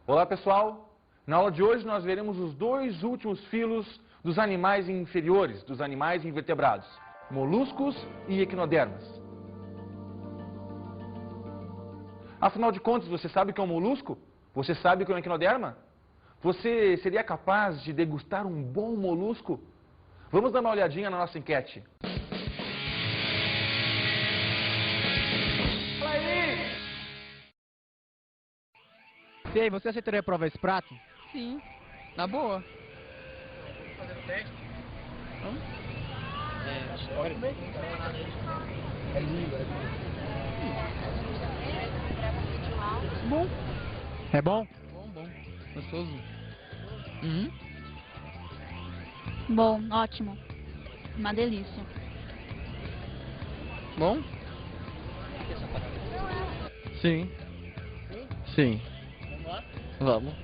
Olá pessoal, na aula de hoje nós veremos os dois últimos filos dos animais inferiores, dos animais invertebrados, moluscos e equinodermas. Afinal de contas, você sabe o que é um molusco? Você sabe o que é um equinoderma? Você seria capaz de degustar um bom molusco? Vamos dar uma olhadinha na nossa enquete. E aí, você aceitaria provar esse prato? Sim, na boa. Fazer o teste? Vamos? História. É lindo, Bom. É bom? Bom. Gostoso. Bom, ótimo. Uma delícia. Bom? Sim. Sim. Vamos lá? Vamos.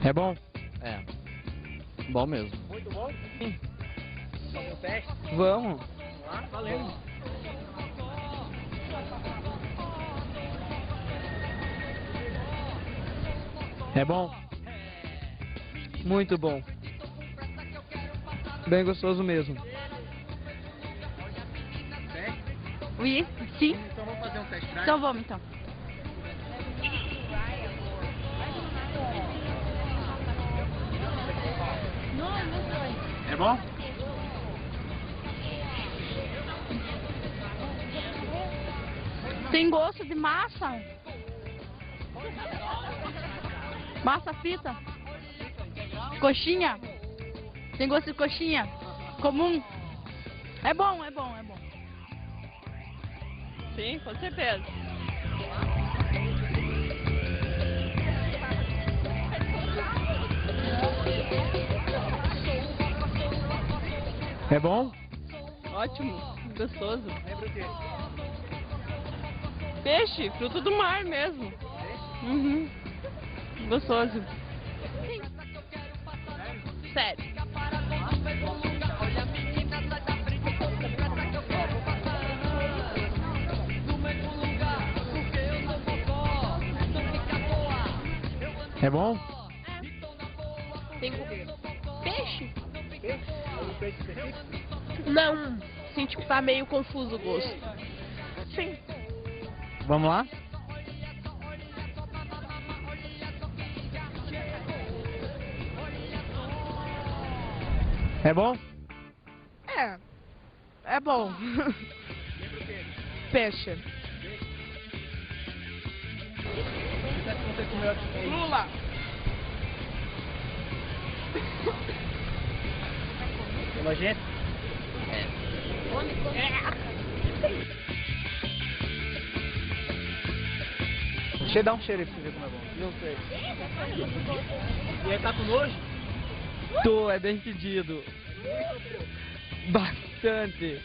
É bom? É. Bom mesmo. Muito bom? Sim. Fazer o teste? Vamos. Vamos lá? Valendo. É bom? Muito bom. Bem gostoso mesmo. Teste? Oui, sim. Então vamos fazer um teste drive? Então vamos, então. É bom? Tem gosto de massa. Massa frita. Coxinha. Tem gosto de coxinha. Comum. É bom. Sim, com certeza. É bom? Ótimo. Gostoso. Lembra o quê? Peixe, fruto do mar mesmo. Uhum. Gostoso. Sério. É bom? Tem peixe? Algum peixe específico? Não. Sim, tipo, tá meio confuso o gosto. Sim. Vamos lá? É bom? É bom. Peixe. Você comeu aqui? Lula. Nojento? Deixa eu dar um cheiro aí pra você ver como é bom. Não sei. E aí, tá com nojo? Tô, é bem pedido. Bastante.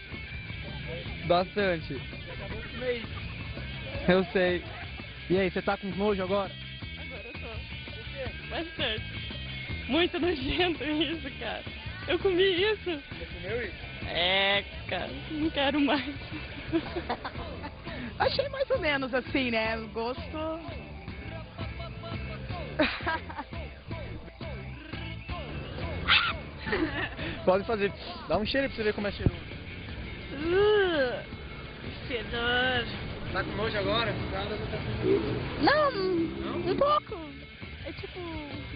Eu sei. E aí, você tá com nojo agora? Agora eu tô. Bastante. Muito nojento isso, cara. Eu comi isso. Você comeu isso? É, cara, não quero mais. Achei mais ou menos assim, né? O gosto. Pode fazer. Dá um cheiro aí pra você ver como é cheiroso. Fedor. Tá com nojo agora? Não, um pouco. É tipo,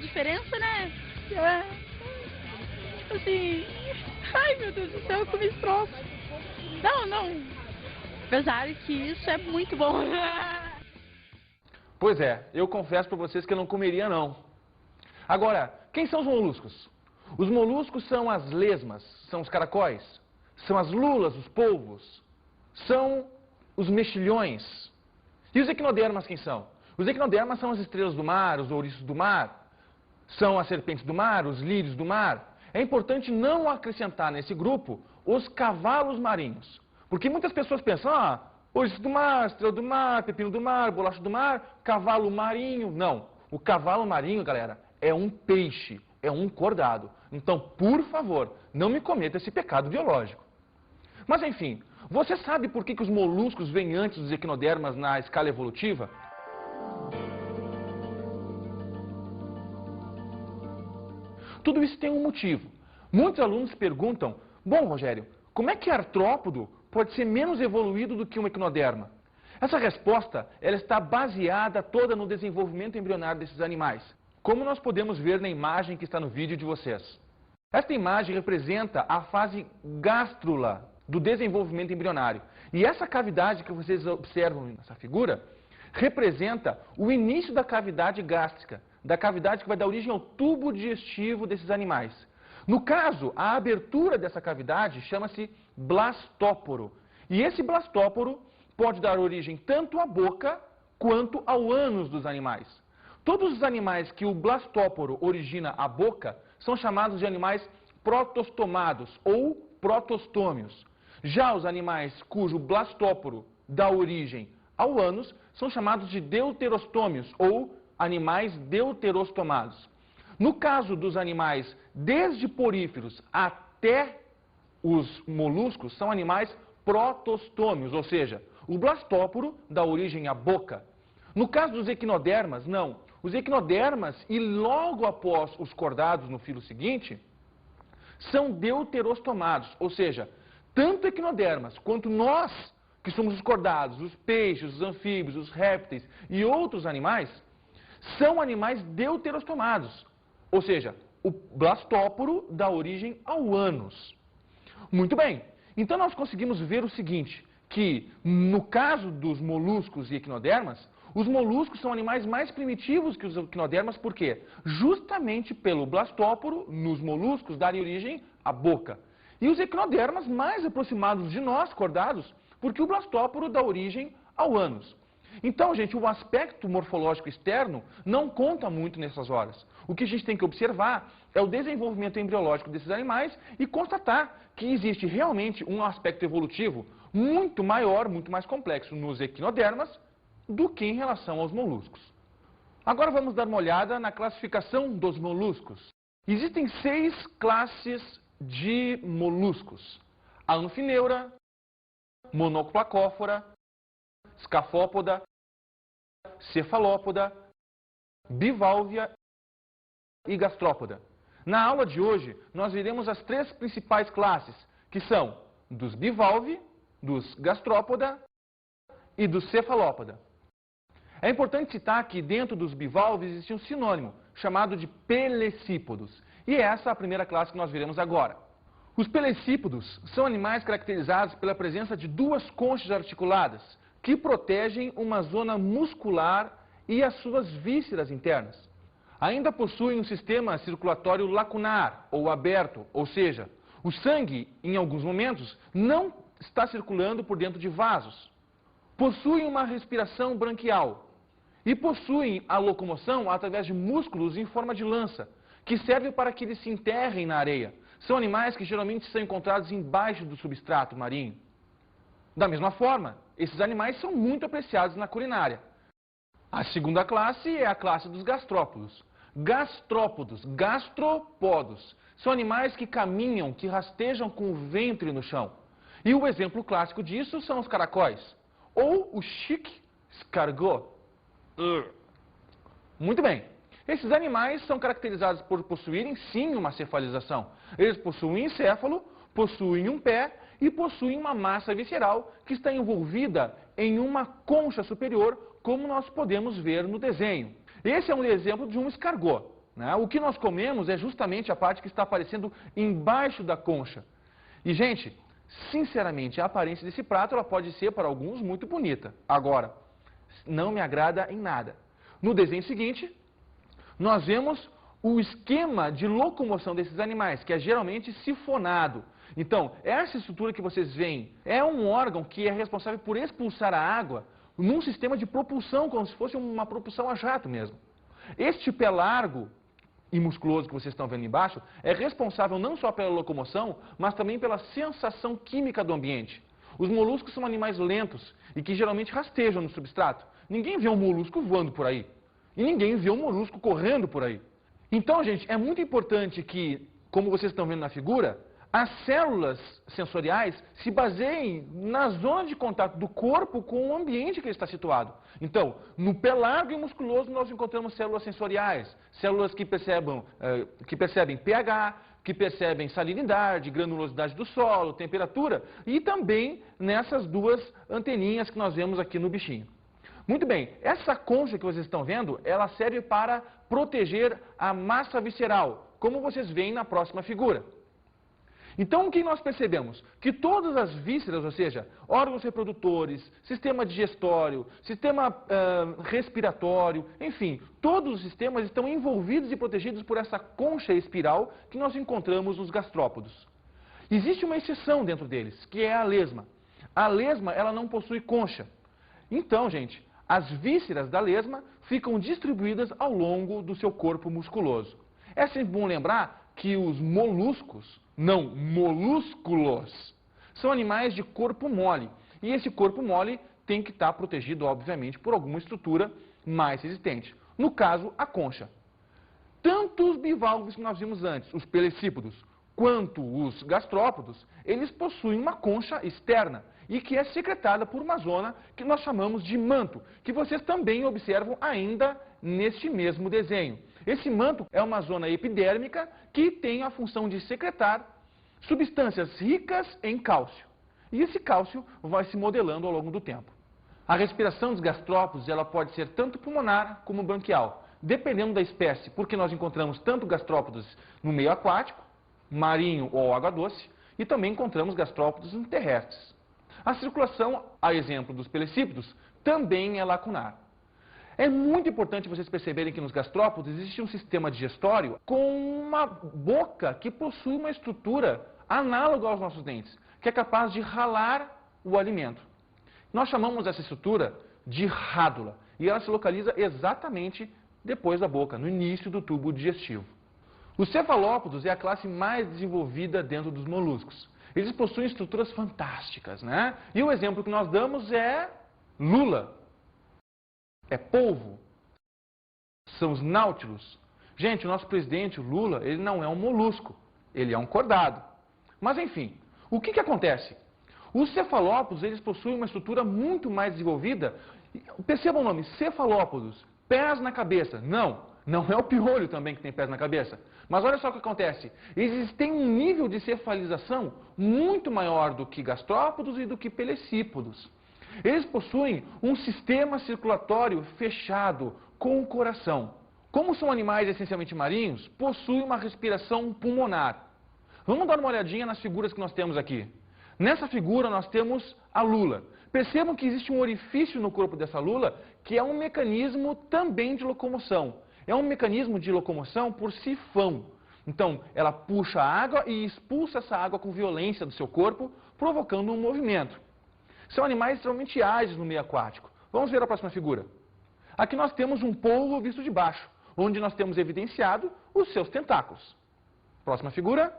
diferença, né? Tipo assim. Ai, meu Deus do céu, eu comi esse troço. Não. Apesar que isso é muito bom. Pois é, eu confesso para vocês que eu não comeria não. Agora, quem são os moluscos? Os moluscos são as lesmas, são os caracóis, são as lulas, os polvos, são os mexilhões. E os equinodermas quem são? Os equinodermas são as estrelas do mar, os ouriços do mar, são as serpentes do mar, os lírios do mar. É importante não acrescentar nesse grupo os cavalos marinhos, porque muitas pessoas pensam, ouriço do mar, estrela do mar, pepino do mar, bolacha do mar, cavalo marinho. Não, o cavalo marinho, galera, é um peixe, é um cordado. Então, por favor, não me cometa esse pecado biológico. Mas enfim, você sabe por que os moluscos vêm antes dos equinodermas na escala evolutiva? Tudo isso tem um motivo. Muitos alunos perguntam, bom, Rogério, como é que artrópodo pode ser menos evoluído do que um equinoderma? Essa resposta, ela está baseada toda no desenvolvimento embrionário desses animais, como nós podemos ver na imagem que está no vídeo de vocês. Esta imagem representa a fase gástrula do desenvolvimento embrionário. E essa cavidade que vocês observam nessa figura representa o início da cavidade gástrica, da cavidade que vai dar origem ao tubo digestivo desses animais. No caso, a abertura dessa cavidade chama-se blastóporo. E esse blastóporo pode dar origem tanto à boca quanto ao ânus dos animais. Todos os animais que o blastóporo origina a boca são chamados de animais protostomados ou protostômios. Já os animais cujo blastóporo dá origem ao ânus são chamados de deuterostômios ou animais deuterostomados. No caso dos animais desde poríferos até os moluscos, são animais protostômios, ou seja, o blastóporo dá origem à boca. No caso dos equinodermas, não. Os equinodermas, e logo após os cordados no filo seguinte, são deuterostomados, ou seja, tanto equinodermas quanto nós, que somos os cordados, os peixes, os anfíbios, os répteis e outros animais, são animais deuterostomados, ou seja, o blastóporo dá origem ao ânus. Muito bem, então nós conseguimos ver o seguinte, que no caso dos moluscos e equinodermas, os moluscos são animais mais primitivos que os equinodermas, por quê? Justamente pelo blastóporo, nos moluscos, darem origem à boca. E os equinodermas mais aproximados de nós, cordados, porque o blastóporo dá origem ao ânus. Então, gente, o aspecto morfológico externo não conta muito nessas horas. O que a gente tem que observar é o desenvolvimento embriológico desses animais e constatar que existe realmente um aspecto evolutivo muito maior, muito mais complexo nos equinodermas do que em relação aos moluscos. Agora vamos dar uma olhada na classificação dos moluscos. Existem 6 classes de moluscos: a anfineura, monoplacófora, escafópoda, cefalópoda, bivalvia e gastrópoda. Na aula de hoje, nós veremos as 3 principais classes, que são dos bivalve, dos gastrópoda e dos cefalópoda. É importante citar que dentro dos bivalves existe um sinônimo, chamado de pelecípodos. E essa é a primeira classe que nós veremos agora. Os pelecípodos são animais caracterizados pela presença de 2 conchas articuladas, que protegem uma zona muscular e as suas vísceras internas. Ainda possuem um sistema circulatório lacunar, ou aberto, ou seja, o sangue, em alguns momentos, não está circulando por dentro de vasos. Possuem uma respiração branquial e possuem a locomoção através de músculos em forma de lança, que serve para que eles se enterrem na areia. São animais que geralmente são encontrados embaixo do substrato marinho. Da mesma forma, esses animais são muito apreciados na culinária. A segunda classe é a classe dos gastrópodos. Gastrópodos, gastropodos, são animais que caminham, que rastejam com o ventre no chão. E o exemplo clássico disso são os caracóis, ou o chique escargot. Muito bem. Esses animais são caracterizados por possuírem, sim, uma cefalização. Eles possuem encéfalo, possuem um pé e possuem uma massa visceral que está envolvida em uma concha superior, como nós podemos ver no desenho. Esse é um exemplo de um escargot, né? O que nós comemos é justamente a parte que está aparecendo embaixo da concha. E, gente, sinceramente, a aparência desse prato ela pode ser, para alguns, muito bonita. Agora, não me agrada em nada. No desenho seguinte, nós vemos o esquema de locomoção desses animais, que é geralmente sifonado. Então, essa estrutura que vocês veem é um órgão que é responsável por expulsar a água num sistema de propulsão, como se fosse uma propulsão a jato mesmo. Este pé largo e musculoso que vocês estão vendo embaixo é responsável não só pela locomoção, mas também pela sensação química do ambiente. Os moluscos são animais lentos e que geralmente rastejam no substrato. Ninguém vê um molusco voando por aí. E ninguém vê um molusco correndo por aí. Então, gente, é muito importante que, como vocês estão vendo na figura, as células sensoriais se baseiem na zona de contato do corpo com o ambiente que ele está situado. Então, no pé largo e musculoso nós encontramos células sensoriais, células que percebem pH, que percebem salinidade, granulosidade do solo, temperatura, e também nessas duas anteninhas que nós vemos aqui no bichinho. Muito bem, essa concha que vocês estão vendo, ela serve para proteger a massa visceral, como vocês veem na próxima figura. Então, o que nós percebemos? Que todas as vísceras, ou seja, órgãos reprodutores, sistema digestório, sistema respiratório, enfim, todos os sistemas estão envolvidos e protegidos por essa concha espiral que nós encontramos nos gastrópodos. Existe uma exceção dentro deles, que é a lesma. A lesma, ela não possui concha. Então, gente, as vísceras da lesma ficam distribuídas ao longo do seu corpo musculoso. É sempre bom lembrar que os moluscos, não molúsculos, são animais de corpo mole. E esse corpo mole tem que estar protegido, obviamente, por alguma estrutura mais resistente. No caso, a concha. Tanto os bivalves que nós vimos antes, os pelecípodos, quanto os gastrópodos, eles possuem uma concha externa e que é secretada por uma zona que nós chamamos de manto, que vocês também observam ainda neste mesmo desenho. Esse manto é uma zona epidérmica que tem a função de secretar substâncias ricas em cálcio. E esse cálcio vai se modelando ao longo do tempo. A respiração dos gastrópodos ela pode ser tanto pulmonar como branquial, dependendo da espécie, porque nós encontramos tanto gastrópodos no meio aquático, marinho ou água doce, e também encontramos gastrópodos terrestres. A circulação, a exemplo dos pelecípodos, também é lacunar. É muito importante vocês perceberem que nos gastrópodos existe um sistema digestório com uma boca que possui uma estrutura análoga aos nossos dentes, que é capaz de ralar o alimento. Nós chamamos essa estrutura de rádula e ela se localiza exatamente depois da boca, no início do tubo digestivo. Os cefalópodos é a classe mais desenvolvida dentro dos moluscos. Eles possuem estruturas fantásticas, né? E o exemplo que nós damos é lula. É polvo, são os náutilos. Gente, o nosso presidente, o Lula, ele não é um molusco, ele é um cordado. Mas enfim, o que acontece? Os cefalópodos, eles possuem uma estrutura muito mais desenvolvida. Percebam o nome, cefalópodos, pés na cabeça. Não é o piolho também que tem pés na cabeça. Mas olha só o que acontece. Eles têm um nível de cefalização muito maior do que gastrópodos e do que pelecípodos. Eles possuem um sistema circulatório fechado com o coração. Como são animais essencialmente marinhos, possuem uma respiração pulmonar. Vamos dar uma olhadinha nas figuras que nós temos aqui. Nessa figura nós temos a lula. Percebam que existe um orifício no corpo dessa lula que é um mecanismo também de locomoção. É um mecanismo de locomoção por sifão. Então, ela puxa a água e expulsa essa água com violência do seu corpo, provocando um movimento. São animais extremamente ágeis no meio aquático. Vamos ver a próxima figura. Aqui nós temos um polvo visto de baixo, onde nós temos evidenciado os seus tentáculos. Próxima figura.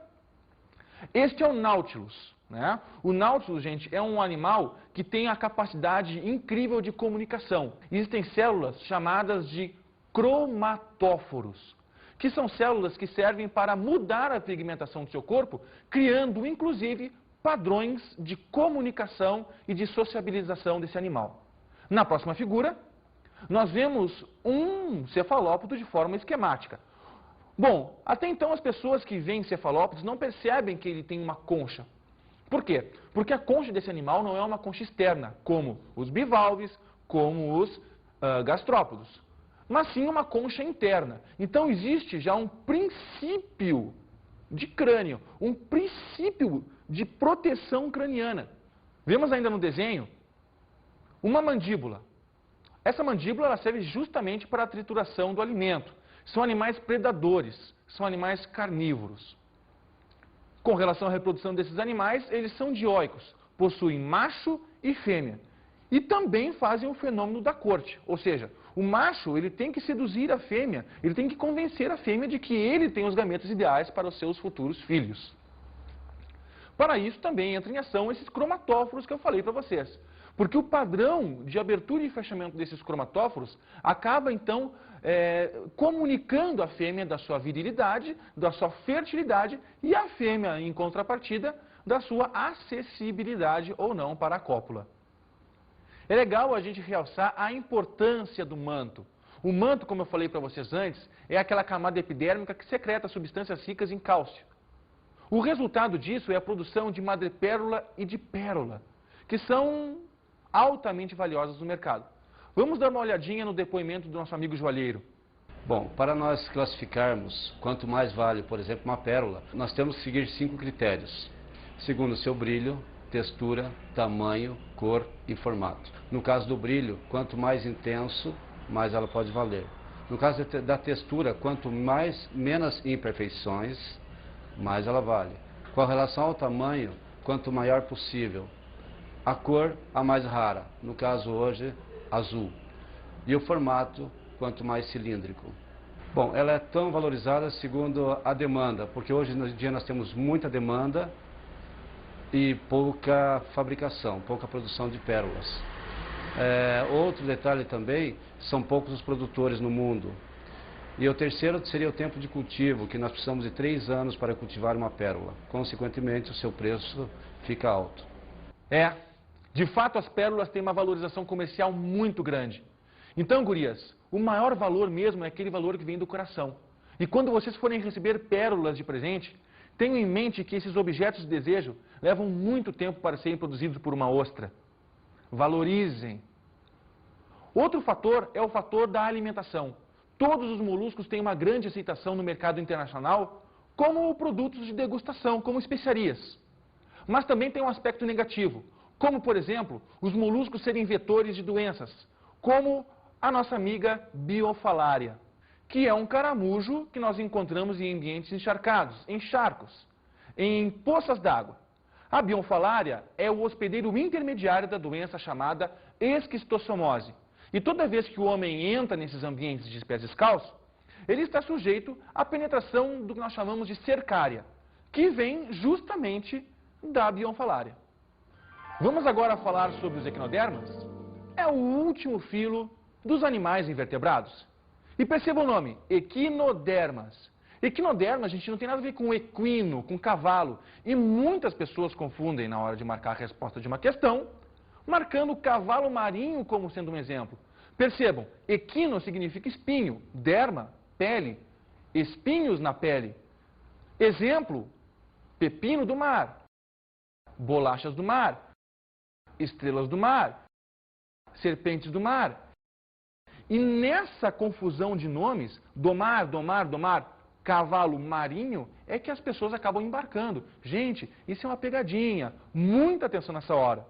Este é o Nautilus, né? O Nautilus, gente, é um animal que tem a capacidade incrível de comunicação. Existem células chamadas de cromatóforos, que são células que servem para mudar a pigmentação do seu corpo, criando, inclusive, padrões de comunicação e de sociabilização desse animal. Na próxima figura, nós vemos um cefalópodo de forma esquemática. Bom, até então as pessoas que veem cefalópodos não percebem que ele tem uma concha. Por quê? Porque a concha desse animal não é uma concha externa, como os bivalves, como os gastrópodos, mas sim uma concha interna. Então existe já um princípio de crânio, um princípio de proteção craniana. Vemos ainda no desenho uma mandíbula. Essa mandíbula ela serve justamente para a trituração do alimento. são animais predadores, são animais carnívoros. Com relação à reprodução desses animais, eles são dioicos, possuem macho e fêmea. E também fazem o fenômeno da corte, ou seja, o macho ele tem que seduzir a fêmea, ele tem que convencer a fêmea de que ele tem os gametas ideais para os seus futuros filhos. Para isso também entra em ação esses cromatóforos que eu falei para vocês. Porque o padrão de abertura e fechamento desses cromatóforos acaba então comunicando a fêmea da sua virilidade, da sua fertilidade e a fêmea, em contrapartida, da sua acessibilidade ou não para a cópula. É legal a gente realçar a importância do manto. O manto, como eu falei para vocês antes, é aquela camada epidérmica que secreta substâncias ricas em cálcio. O resultado disso é a produção de madrepérola e de pérola, que são altamente valiosas no mercado. Vamos dar uma olhadinha no depoimento do nosso amigo joalheiro. Bom, para nós classificarmos quanto mais vale, por exemplo, uma pérola, nós temos que seguir 5 critérios. Segundo o seu brilho, textura, tamanho, cor e formato. No caso do brilho, quanto mais intenso, mais ela pode valer. No caso da textura, quanto menos imperfeições, mais ela vale. Com relação ao tamanho, quanto maior possível. A cor, a mais rara, no caso hoje, azul. E o formato, quanto mais cilíndrico. Bom, ela é tão valorizada segundo a demanda, porque hoje em dia nós temos muita demanda e pouca fabricação, pouca produção de pérolas. Outro detalhe também, são poucos os produtores no mundo. E o terceiro seria o tempo de cultivo, que nós precisamos de 3 anos para cultivar uma pérola. Consequentemente, o seu preço fica alto. De fato as pérolas têm uma valorização comercial muito grande. Então, gurias, o maior valor mesmo é aquele valor que vem do coração. E quando vocês forem receber pérolas de presente, tenham em mente que esses objetos de desejo levam muito tempo para serem produzidos por uma ostra. Valorizem. Outro fator é o fator da alimentação. Todos os moluscos têm uma grande aceitação no mercado internacional como produtos de degustação, como especiarias. Mas também tem um aspecto negativo, como, por exemplo, os moluscos serem vetores de doenças, como a nossa amiga Biofalária, que é um caramujo que nós encontramos em ambientes encharcados, em charcos, em poças d'água. A Biofalária é o hospedeiro intermediário da doença chamada esquistossomose. E toda vez que o homem entra nesses ambientes de pés descalços, ele está sujeito à penetração do que nós chamamos de cercária, que vem justamente da Biofalária. Vamos agora falar sobre os equinodermas? É o último filo dos animais invertebrados. E perceba o nome, equinodermas. Equinoderma, a gente não tem nada a ver com equino, com cavalo. E muitas pessoas confundem na hora de marcar a resposta de uma questão, marcando cavalo marinho como sendo um exemplo. Percebam, equino significa espinho, derma, pele, espinhos na pele. Exemplo, pepino do mar, bolachas do mar, estrelas do mar, serpentes do mar. E nessa confusão de nomes, domar, domar, domar, cavalo marinho, é que as pessoas acabam embarcando. Gente, isso é uma pegadinha. Muita atenção nessa hora.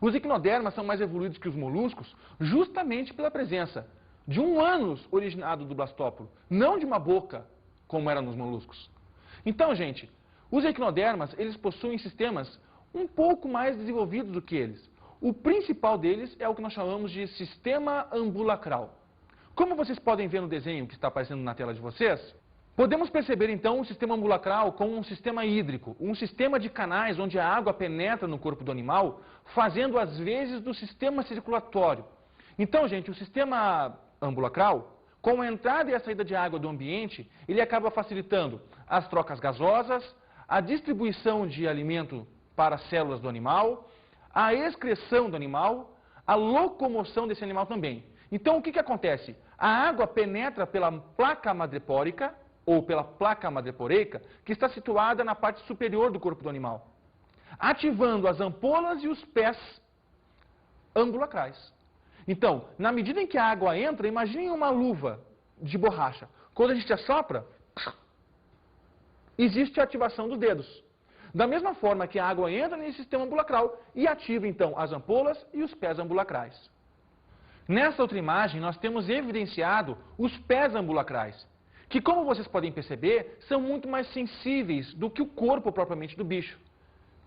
Os equinodermas são mais evoluídos que os moluscos justamente pela presença de um ânus originado do blastópolo, não de uma boca, como era nos moluscos. Então, gente, os equinodermas, eles possuem sistemas um pouco mais desenvolvidos do que eles. O principal deles é o que nós chamamos de sistema ambulacral. Como vocês podem ver no desenho que está aparecendo na tela de vocês, podemos perceber então o sistema ambulacral como um sistema hídrico, um sistema de canais onde a água penetra no corpo do animal, fazendo as vezes do sistema circulatório. Então, gente, o sistema ambulacral, com a entrada e a saída de água do ambiente, ele acaba facilitando as trocas gasosas, a distribuição de alimento para as células do animal, a excreção do animal, a locomoção desse animal também. Então, o que acontece? A água penetra pela placa madrepórica, ou pela placa madreporeica, que está situada na parte superior do corpo do animal, ativando as ampolas e os pés ambulacrais. Então, na medida em que a água entra, imaginem uma luva de borracha. Quando a gente assopra, existe a ativação dos dedos. Da mesma forma que a água entra nesse sistema ambulacral e ativa, então, as ampolas e os pés ambulacrais. Nessa outra imagem, nós temos evidenciado os pés ambulacrais, que, como vocês podem perceber, são muito mais sensíveis do que o corpo propriamente do bicho,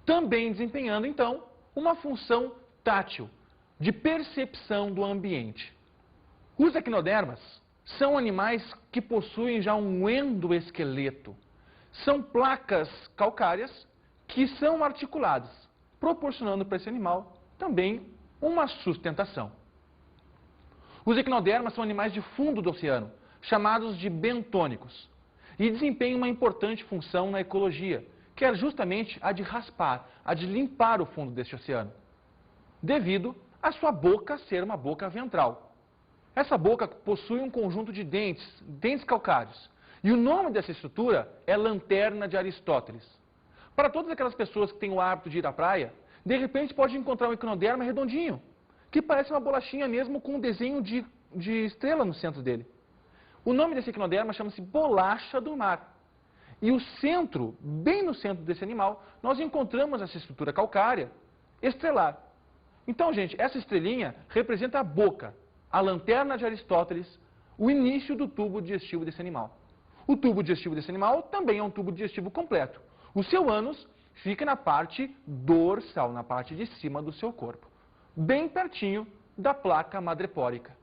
também desempenhando, então, uma função tátil, de percepção do ambiente. Os equinodermas são animais que possuem já um endoesqueleto. São placas calcárias que são articuladas, proporcionando para esse animal também uma sustentação. Os equinodermas são animais de fundo do oceano, chamados de bentônicos, e desempenham uma importante função na ecologia, que é justamente a de raspar, a de limpar o fundo deste oceano, devido a sua boca ser uma boca ventral. Essa boca possui um conjunto de dentes calcários, e o nome dessa estrutura é lanterna de Aristóteles. Para todas aquelas pessoas que têm o hábito de ir à praia, de repente pode encontrar um equinoderma redondinho, que parece uma bolachinha mesmo com um desenho de estrela no centro dele. O nome desse equinoderma chama-se bolacha do mar. E o centro, bem no centro desse animal, nós encontramos essa estrutura calcária estrelar. Então, gente, essa estrelinha representa a boca, a lanterna de Aristóteles, o início do tubo digestivo desse animal. O tubo digestivo desse animal também é um tubo digestivo completo. O seu ânus fica na parte dorsal, na parte de cima do seu corpo, bem pertinho da placa madrepórica.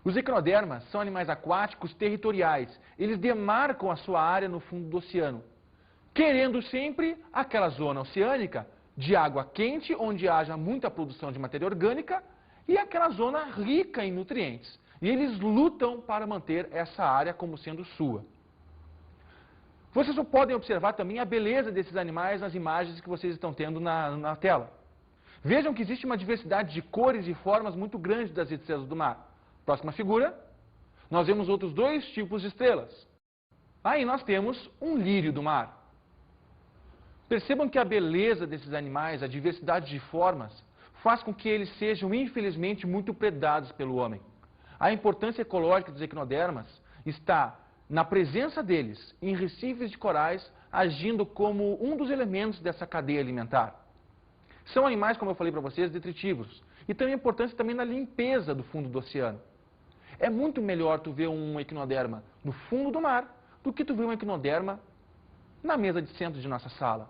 Os equinodermas são animais aquáticos territoriais. Eles demarcam a sua área no fundo do oceano, querendo sempre aquela zona oceânica de água quente, onde haja muita produção de matéria orgânica, e aquela zona rica em nutrientes. E eles lutam para manter essa área como sendo sua. Vocês só podem observar também a beleza desses animais nas imagens que vocês estão tendo na tela. Vejam que existe uma diversidade de cores e formas muito grande das estrelas do mar. Próxima figura, nós vemos outros dois tipos de estrelas. Aí nós temos um lírio do mar. Percebam que a beleza desses animais, a diversidade de formas, faz com que eles sejam, infelizmente, muito predados pelo homem. A importância ecológica dos equinodermas está na presença deles em recifes de corais, agindo como um dos elementos dessa cadeia alimentar. São animais, como eu falei para vocês, detritívoros. E tem importância também na limpeza do fundo do oceano. É muito melhor tu ver um equinoderma no fundo do mar do que tu ver um equinoderma na mesa de centro de nossa sala.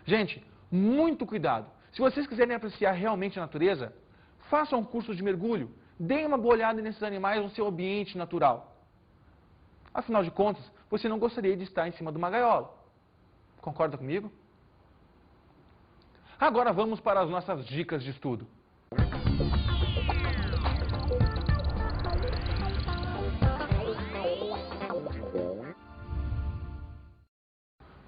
Gente, muito cuidado. Se vocês quiserem apreciar realmente a natureza, façam um curso de mergulho. Deem uma boa olhada nesses animais no seu ambiente natural. Afinal de contas, você não gostaria de estar em cima de uma gaiola. Concorda comigo? Agora vamos para as nossas dicas de estudo.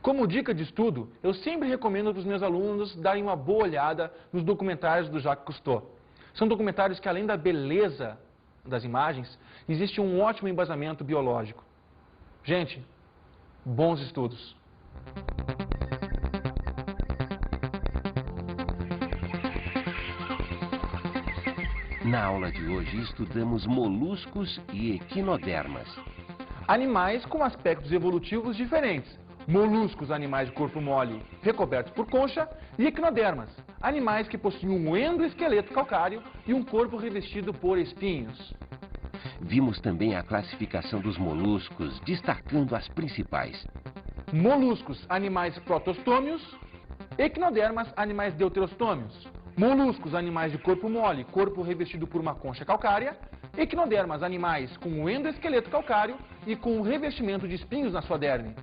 Como dica de estudo, eu sempre recomendo para os meus alunos darem uma boa olhada nos documentários do Jacques Cousteau. São documentários que, além da beleza das imagens, existe um ótimo embasamento biológico. Gente, bons estudos! Na aula de hoje estudamos moluscos e equinodermas. Animais com aspectos evolutivos diferentes. Moluscos, animais de corpo mole recobertos por concha, e equinodermas, animais que possuem um endoesqueleto calcário e um corpo revestido por espinhos. Vimos também a classificação dos moluscos, destacando as principais. Moluscos, animais protostômios. Equinodermas, animais deuterostômios. Moluscos, animais de corpo mole, corpo revestido por uma concha calcária. Equinodermas, animais com um endoesqueleto calcário e com um revestimento de espinhos na sua derme.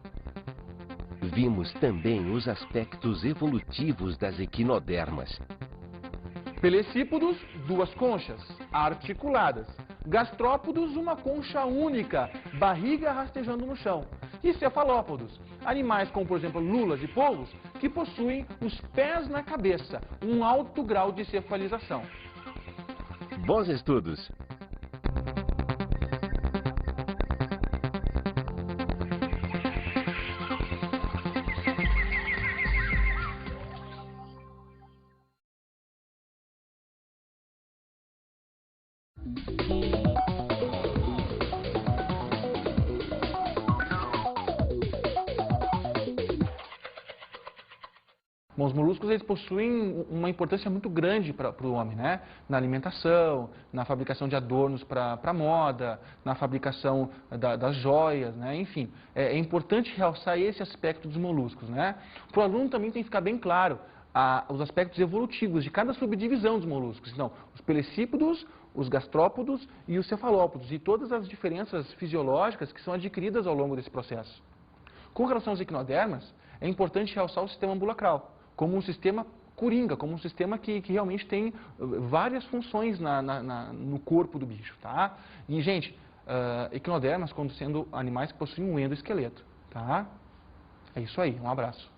Vimos também os aspectos evolutivos das equinodermas. Pelecípodos, duas conchas, articuladas. Gastrópodos, uma concha única, barriga rastejando no chão. E cefalópodos, animais como, por exemplo, lulas e polvos, que possuem os pés na cabeça, um alto grau de cefalização. Bons estudos! Bom, os moluscos eles possuem uma importância muito grande para o homem, né? Na alimentação, na fabricação de adornos para moda, na fabricação das joias, né? Enfim, é importante realçar esse aspecto dos moluscos, né? Para o aluno também tem que ficar bem claro os aspectos evolutivos de cada subdivisão dos moluscos. Então, os pelecípodos, os gastrópodos e os cefalópodos, e todas as diferenças fisiológicas que são adquiridas ao longo desse processo. Com relação aos equinodermas, é importante realçar o sistema ambulacral como um sistema coringa, como um sistema que realmente tem várias funções no corpo do bicho, tá? E, gente, equinodermas como sendo animais que possuem um endoesqueleto, tá? É isso aí, um abraço.